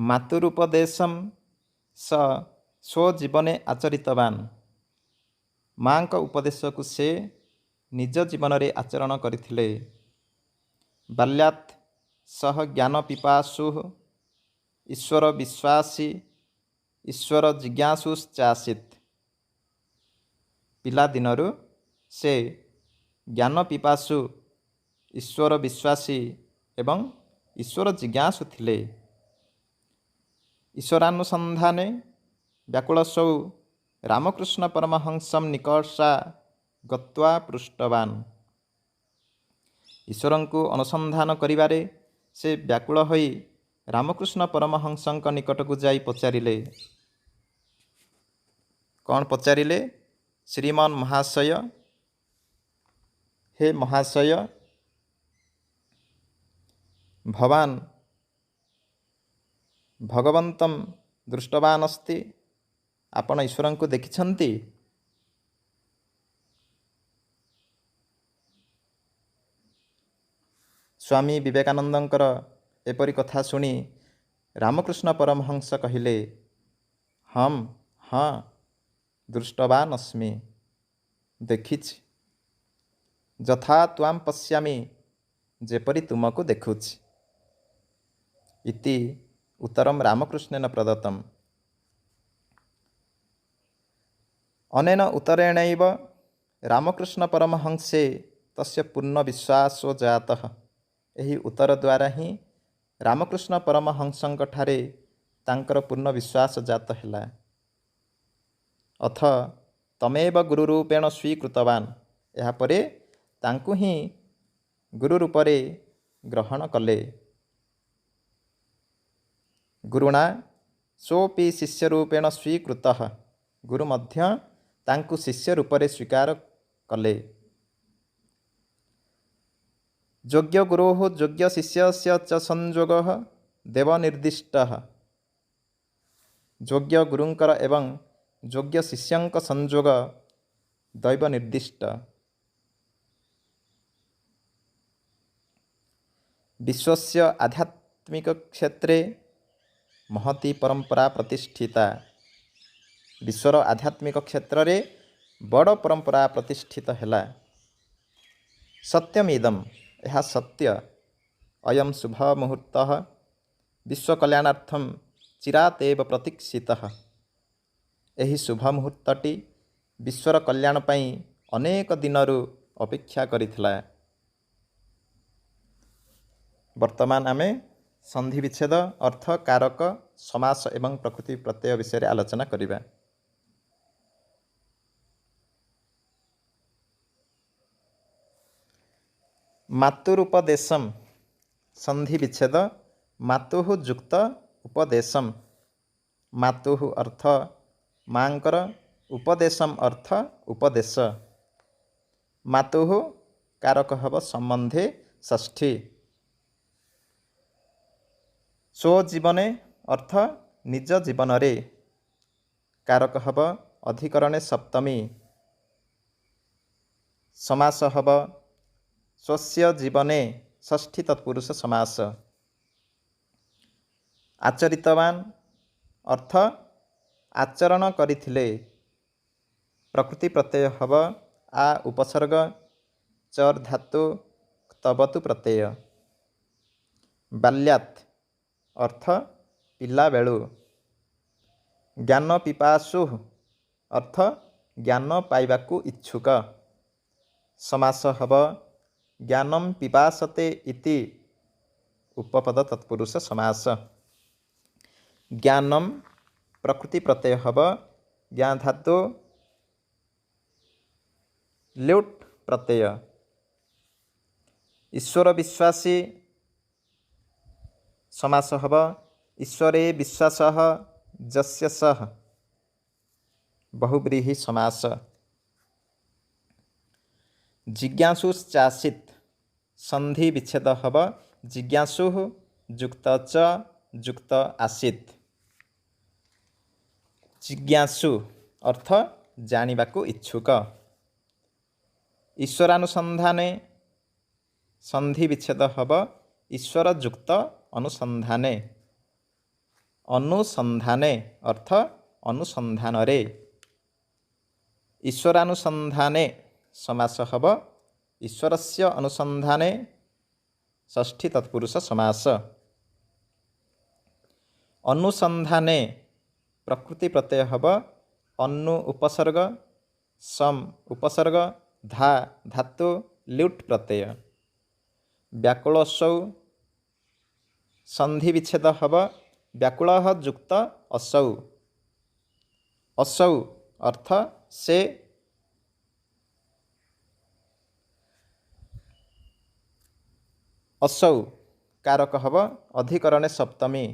ମାତୃପଦେଶଂ ସ ସ୍ୱଜୀବନେ ଆଚରିତବାନ୍। ମାଙ୍କ ଉପଦେଶକୁ ସେ ନିଜ ଜୀବନରେ ଆଚରଣ କରିଥିଲେ। ବାଲ୍ୟାତ୍ ସହ ଜ୍ଞାନ ପିପାସୁ ଈଶ୍ୱର ବିଶ୍ୱାସୀ ଈଶ୍ୱର ଜିଜ୍ଞାସୁଶ୍ଚାସିତ୍। ପିଲାଦିନରୁ ସେ ଜ୍ଞାନ ପିପାସୁ ଈଶ୍ୱର ବିଶ୍ୱାସୀ ଏବଂ ଈଶ୍ୱର ଜିଜ୍ଞାସୁ ଥିଲେ। ଈଶ୍ୱରାନୁସନ୍ଧାନେ ବ୍ୟାକୁଳସୌ ରାମକୃଷ୍ଣ ପରମହଂସଂ ନିକଷା ଗତ୍ୱା ପୃଷ୍ଟବାନ୍। ଈଶ୍ୱରଙ୍କୁ ଅନୁସନ୍ଧାନ କରିବାରେ ସେ ବ୍ୟାକୁଳ ହୋଇ ରାମକୃଷ୍ଣ ପରମହଂସଙ୍କ ନିକଟକୁ ଯାଇ ପଚାରିଲେ। କ'ଣ ପଚାରିଲେ? ଶ୍ରୀମନ୍ ମହାଶୟ, ହେ ମହାଶୟ, ଭବାନ୍ ଭଗବନ୍ତଂ ଦୃଷ୍ଟବାନ୍ ଅସ୍ତି। ଆପଣ ଈଶ୍ୱରଙ୍କୁ ଦେଖିଛନ୍ତି? ସ୍ୱାମୀ ବିବେକାନନ୍ଦଙ୍କର ଏପରି କଥା ଶୁଣି ରାମକୃଷ୍ଣ ପରମହଂସ କହିଲେ, ହଁ ଦୃଷ୍ଟବାନ୍ ଅସ୍ମି, ଦେଖିଛି। ଯଥା ତ୍ୱାଂ ପଶ୍ୟାମି, ଯେପରି ତୁମକୁ ଦେଖୁଛି। ଇତି ଉତ୍ତରମ୍ ରାମକୃଷ୍ଣେନ ପ୍ରଦତ୍ତମ୍। ଅନେନ ଉତ୍ତରେଣୈବ ରାମକୃଷ୍ଣ ପରମହଂସେ ତସ୍ୟ ପୂର୍ଣ୍ଣ ବିଶ୍ୱାସୋ ଜାତଃ। ଏହି ଉତ୍ତର ଦ୍ୱାରା ହିଁ ରାମକୃଷ୍ଣ ପରମହଂସଙ୍କଠାରେ ତାଙ୍କର ପୂର୍ଣ୍ଣ ବିଶ୍ୱାସ ଜାତ ହେଲା। ଅଥ ତମେବ ଗୁରୁ ରୂପେଣ ସ୍ୱୀକୃତବାନ୍। ଏହାପରେ ତାଙ୍କୁ ହିଁ ଗୁରୁ ରୂପରେ ଗ୍ରହଣ କଲେ। ଗୁରୁଣା ସୋପି ଶିଷ୍ୟ ରୂପେଣ ସ୍ୱୀକୃତଃ। ଗୁରୁ ମଧ୍ୟ ତାଙ୍କୁ ଶିଷ୍ୟ ରୂପରେ ସ୍ୱୀକାର କଲେ। ଯୋଗ୍ୟ ଗୁରୋଃ ଯୋଗ୍ୟ ଶିଷ୍ୟସ୍ୟ ଚ ସଂଯୋଗଃ ଦେବ ନିର୍ଦ୍ଦିଷ୍ଟଃ। ଯୋଗ୍ୟ ଗୁରୁଙ୍କର ଏବଂ ଯୋଗ୍ୟ ଶିଷ୍ୟଙ୍କ ସଂଯୋଗ ଦୈବ ନିର୍ଦ୍ଦିଷ୍ଟ। ବିଶ୍ୱସ୍ୟ ଆଧ୍ୟାତ୍ମିକ କ୍ଷେତ୍ରେ ମହତି ପରମ୍ପରା ପ୍ରତିଷ୍ଠିତା। ବିଶ୍ୱର ଆଧ୍ୟାତ୍ମିକ କ୍ଷେତ୍ରରେ ବଡ଼ ପରମ୍ପରା ପ୍ରତିଷ୍ଠିତ ହେଲା। ସତ୍ୟମିଦମ୍, ଏହା ସତ୍ୟ। ଅୟଂ ଶୁଭ ମୁହୂର୍ତ୍ତଃ ବିଶ୍ୱ କଲ୍ୟାଣାର୍ଥଂ ଚିରାତେବ ପ୍ରତୀକ୍ଷିତଃ। ଏହି ଶୁଭ ମୁହୂର୍ତ୍ତଟି ବିଶ୍ୱର କଲ୍ୟାଣ ପାଇଁ ଅନେକ ଦିନରୁ ଅପେକ୍ଷା କରିଥିଲା। ବର୍ତ୍ତମାନ ଆମେ ସନ୍ଧି ବିଚ୍ଛେଦ, ଅର୍ଥ, କାରକ, ସମାସ ଏବଂ ପ୍ରକୃତି ପ୍ରତ୍ୟୟ ବିଷୟରେ ଆଲୋଚନା କରିବା। ମାତୃପଦେଶମ୍ ସନ୍ଧି ବିଚ୍ଛେଦ। ମାତୁଃ ଯୁକ୍ତ ଉପଦେଶମ୍। ମାତୁଃ ଅର୍ଥ ମାଙ୍କର, ଉପଦେଶମ୍ ଅର୍ଥ ଉପଦେଶ। ମାତୁଃ କାରକ ହେବ ସମ୍ବନ୍ଧେ ଷଷ୍ଠୀ। ସ୍ୱଜୀବନେ ଅର୍ଥ ନିଜ ଜୀବନରେ। କାରକ ହେବ ଅଧିକରଣେ ସପ୍ତମୀ। ସମାସ ହେବ ସ୍ୱସ୍ୟ ଜୀବନେ ଷଷ୍ଠୀ ତତ୍ପୁରୁଷ ସମାସ। ଆଚରିତବାନ୍ ଅର୍ଥ ଆଚରଣ କରିଥିଲେ। ପ୍ରକୃତି ପ୍ରତ୍ୟୟ ହେବ ଆ ଉପସର୍ଗ ଚର୍ ଧାତୁ କ୍ତବତୁ ପ୍ରତ୍ୟୟ। ବାଲ୍ୟାତ୍ ଅର୍ଥ ପିଲାବେଳୁ। ଜ୍ଞାନ ପିପାସୁ ଅର୍ଥ ଜ୍ଞାନ ପାଇବାକୁ ଇଚ୍ଛୁକ। ସମାସ ହେବ ଜ୍ଞାନମ୍ ପିପାସତେ ଇତି ଉପପଦ ତତ୍ପୁରୁଷ ସମାସ। ଜ୍ଞାନମ୍ ପ୍ରକୃତି ପ୍ରତ୍ୟୟ ହେବ ଜ୍ଞା ଧାତୁ ଲ୍ୟୁଟ୍ ପ୍ରତ୍ୟୟ। ଈଶ୍ୱର ବିଶ୍ୱାସୀ ସମାସ ହେବ ଈଶ୍ୱରେ ବିଶ୍ୱାସଃ ଯସ୍ୟ ସଃ। ବହୁବ୍ରୀହି ସମାସ। ଜିଜ୍ଞାସୁଶ୍ଚାସିତ୍ ସନ୍ଧି ବିଚ୍ଛେଦ ହେବ ଜିଜ୍ଞାସୁଃ ଯୁକ୍ତ ଚ ଯୁକ୍ତ ଆସିତ୍। ଜିଜ୍ଞାସୁ ଅର୍ଥ ଜାଣିବାକୁ ଇଚ୍ଛୁକ। ଈଶ୍ୱରାନୁସନ୍ଧାନେ ସନ୍ଧି ବିଚ୍ଛେଦ ହେବ ଈଶ୍ୱର ଯୁକ୍ତ ଅନୁସନ୍ଧାନେ। अनुसंधाने अर्थ अनुसंधान रे। ईश्वरानुसंधाने समास हब ईश्वरस्य अनुसंधाने षष्ठी तत्पुरुष समास। अनुसंधाने प्रकृति प्रत्यय हब अनु उपसर्ग सम उपसर्ग धा धातु ल्युट प्रत्यय। व्याकुलसौ संधि विच्छेद हब व्याकुल युक्त असौ। असौ अर्थ से। असौ कारक हब अधिकरणे सप्तमी।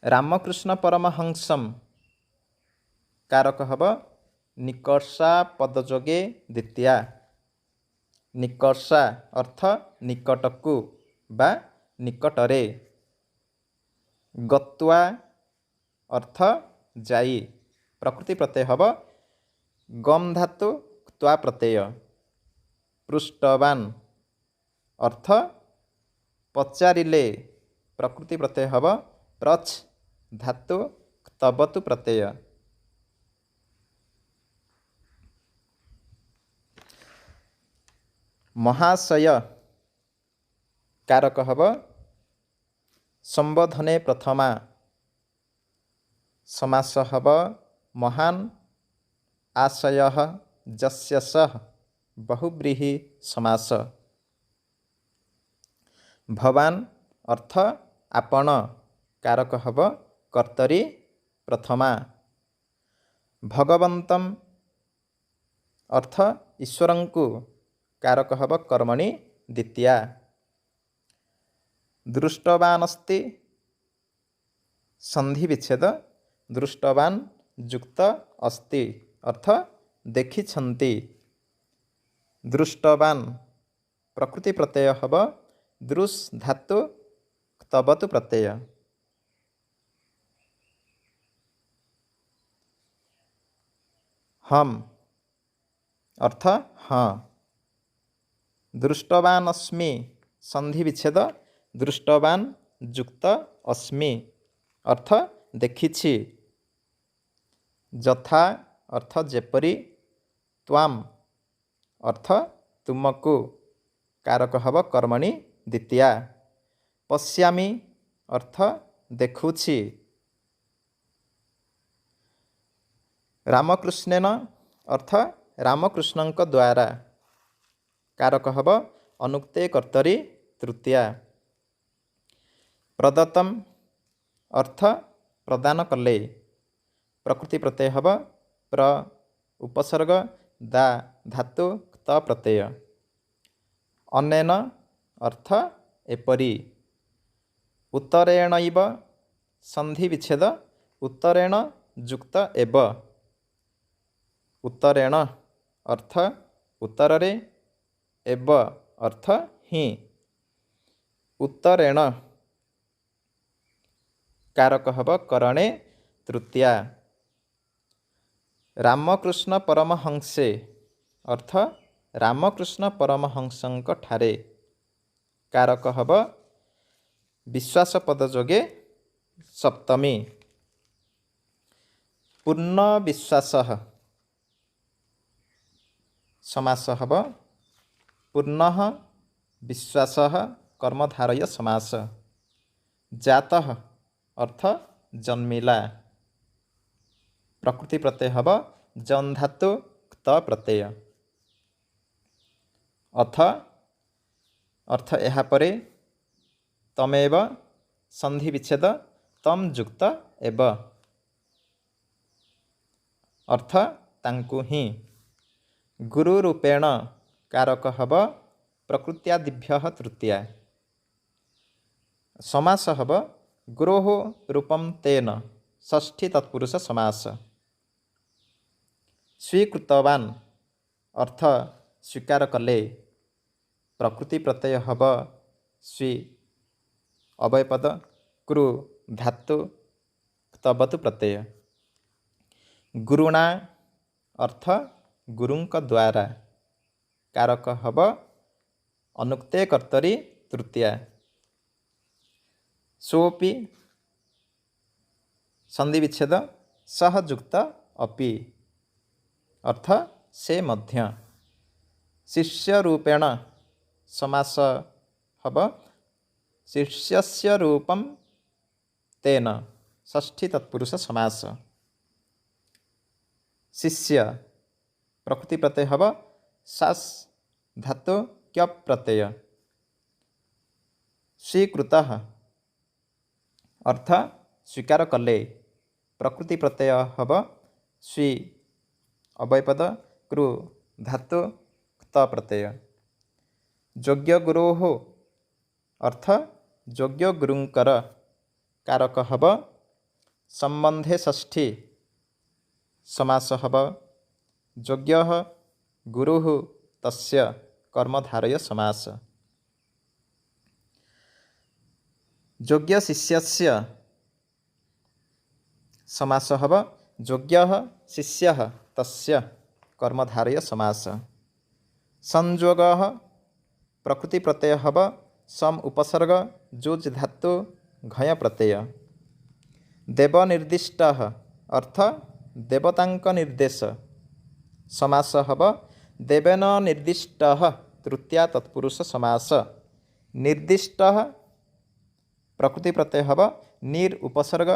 रामकृष्ण परमहंसम कारक हब निकर्षा पदयोगे द्वितीया। निकर्षा अर्थ निकटकु बा निकटरे। गत्वा अर्थ जाई। प्रकृति प्रत्यय हब गम धातु क्त्वा प्रत्यय। पृष्ठवान अर्थ पचारिले। प्रकृति प्रत्यय हब प्रच धातु क्तवतु प्रत्यय। महाशय कारक हब संबोधने प्रथमा। समास हब महान आशयः जस्य सः बहुव्रीहि समास। भवान अर्थ आपण कारक हब कर्तरी प्रथमा। भगवंतम अर्थ ईश्वरंकु कारक हब कर्मणि द्वितीया। दृष्टवानस्ति संधि विच्छेद दृष्टवान युक्त अस्ति अर्थ देखिछन्ति। दृष्टवान प्रकृति प्रत्यय हब दृश धातु क्तवतु प्रत्यय। हम अर्थ हाँ। दृष्टवान अस्मि संधि विच्छेद दृष्टवान युक्त अस्मि अर्थ देखिछि। यथा अर्थ जेपरी। त्वाम अर्थ तुमको कारक हब कर्मणि द्वितीया। पश्यामि अर्थ देखुछि। रामकृष्णेन अर्थ रामकृष्णंक द्वारा कारक हब अनुक्ते कर्तरी तृतीया। प्रदत्तम अर्थ प्रदान कले। प्रकृति प्रत्यय हब प्र उपसर्ग दा धातु क्त प्रत्यय। अनेन अर्थ एपरी। उत्तरेणैव संधि विच्छेद उत्तरेण युक्त एव। उत्तरेण अर्थ उत्तररे एव अर्थ ही। उत्तरेण कारक हब करणे तृतीया। रामकृष्ण परमहंसे अर्थ रामकृष्ण परमहंसंक ठारे कारक हब विश्वास पदयोगे सप्तमी। पूर्ण विश्वासः समास हब पूर्णः विश्वासः कर्मधारय समास। जातः अर्थ जन्मिला। प्रकृति प्रत्यय हब जन धातु क्त प्रत्यय। अथ अर्थ ଏହା ପରେ तमेव संधि विच्छेद तम युक्त एव अर्थ तांकु ही। गुरु रूपेण कारक हब प्रकृत्यादिभ्यः तृतीया। समास हब गुरोः रूपम तेन षष्ठी तत्पुरुष समास। स्वीकृतवान अर्थ स्वीकार कले। प्रकृति प्रत्यय हब स्वी अवयपद कृ धातु क्तवतु प्रत्यय। गुरुणा अर्थ गुरुंक द्वारा कारक हब अनुक्ते कर्तरी तृतीया। सोपि सन्धि विच्छेद सह युक्त अपि अर्थ से मध्य। शिष्य रूपेण समास हब शिष्यस्य रूपम तेन षष्ठी तत्पुरुष समास। शिष्य प्रकृति प्रत्यय हब सास धातु क्य प्रत्यय। स्वीकृतः अर्थ स्वीकार कले प्रकृति प्रत्यय हब स्वी अवयपद कृ धातु त प्रत्यय। योग्य गुरोः अर्थ योग्य गुरुंकर कारक हब संबंधे षष्ठी समास हब योग्यः गुरुः तस्य कर्मधारय समास। योग्य शिष्यस्य समास हब योग्यः शिष्यः तस्य कर्मधारय समास। संयोगः प्रकृति प्रत्यय हब सम उपसर्ग जुज धातु घय प्रत्यय। देवनिर्दिष्टः अर्थ देवतांक निर्देश समास हब देवेन निर्दिष्टः तृतीया तत्पुरुष समास। निर्दिष्टः प्रकृति प्रत्यय हब निर उपसर्ग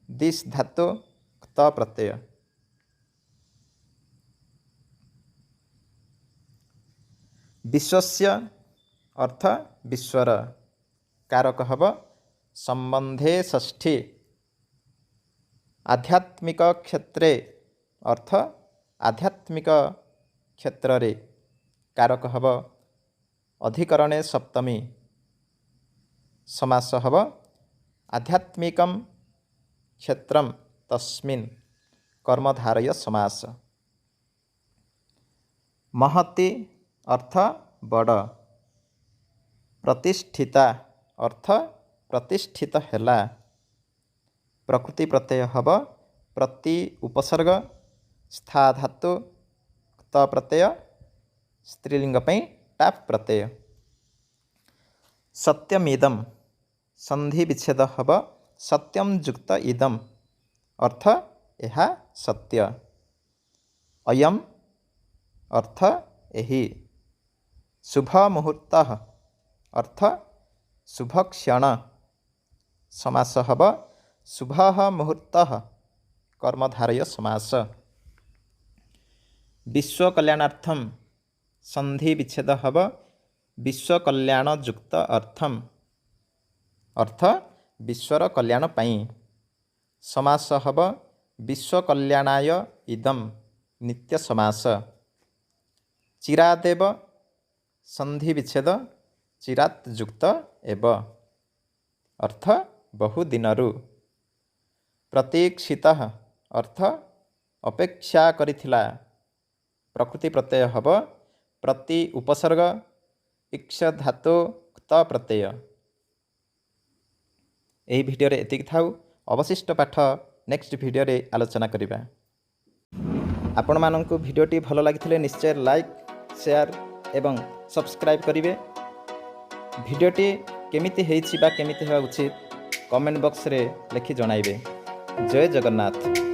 दिश धातु त प्रत्यय। विश्वस्य अर्थ विश्वर कारक हब संबंधे षष्ठी। आध्यात्मिक क्षेत्रे अर्थ आध्यात्मिक क्षेत्र रे कारक हब अधिकरणे सप्तमी समास हब आध्यात्मिकम क्षेत्रम तस्मिन् कर्मधारय समास। महति अर्थ बड़। प्रतिष्ठिता अर्थ प्रतिष्ठित हैला। प्रकृति प्रत्यय हब प्रति उपसर्ग स्था धातु त प्रत्यय स्त्रीलिंग पई टाप प्रत्यय। सत्यमिदम संधि विच्छेद हब सत्यम युक्त इदम अर्थ यह सत्य। अयम अर्थ एहि। शुभ मुहूर्त अर्थ शुभ क्षण समास हब शुभ मुहूर्त कर्मधारय समास। विश्व कल्याणार्थम संधि विच्छेद हब विश्व कल्याण युक्त अर्थम अर्थ विश्वर कल्याण पाई। समास हब विश्व कल्याणाय इदम नित्य समास। चिरादेव संधि विच्छेद चिरात युक्त एव अर्थ बहु दिनरु। प्रतीक्षितः अर्थ अपेक्षा करिथिला। प्रकृति प्रत्यय हब प्रति उपसर्ग इक्ष धातु त प्रत्यय। एही भिडियो रे एतिक थाउ अवशिष्ट पाठ नेक्स्ट भिडियो रे आलोचना करिबा। आपण माननकु भिडियोटी भलो लागिथिले निश्चय लाइक शेयर एवं सब्सक्राइब करिवे। भिडियोटी केमिति हेइछि बा केमिति हेबा उचित कमेंट बॉक्स रे लिखि जणाइबे। जय जगन्नाथ।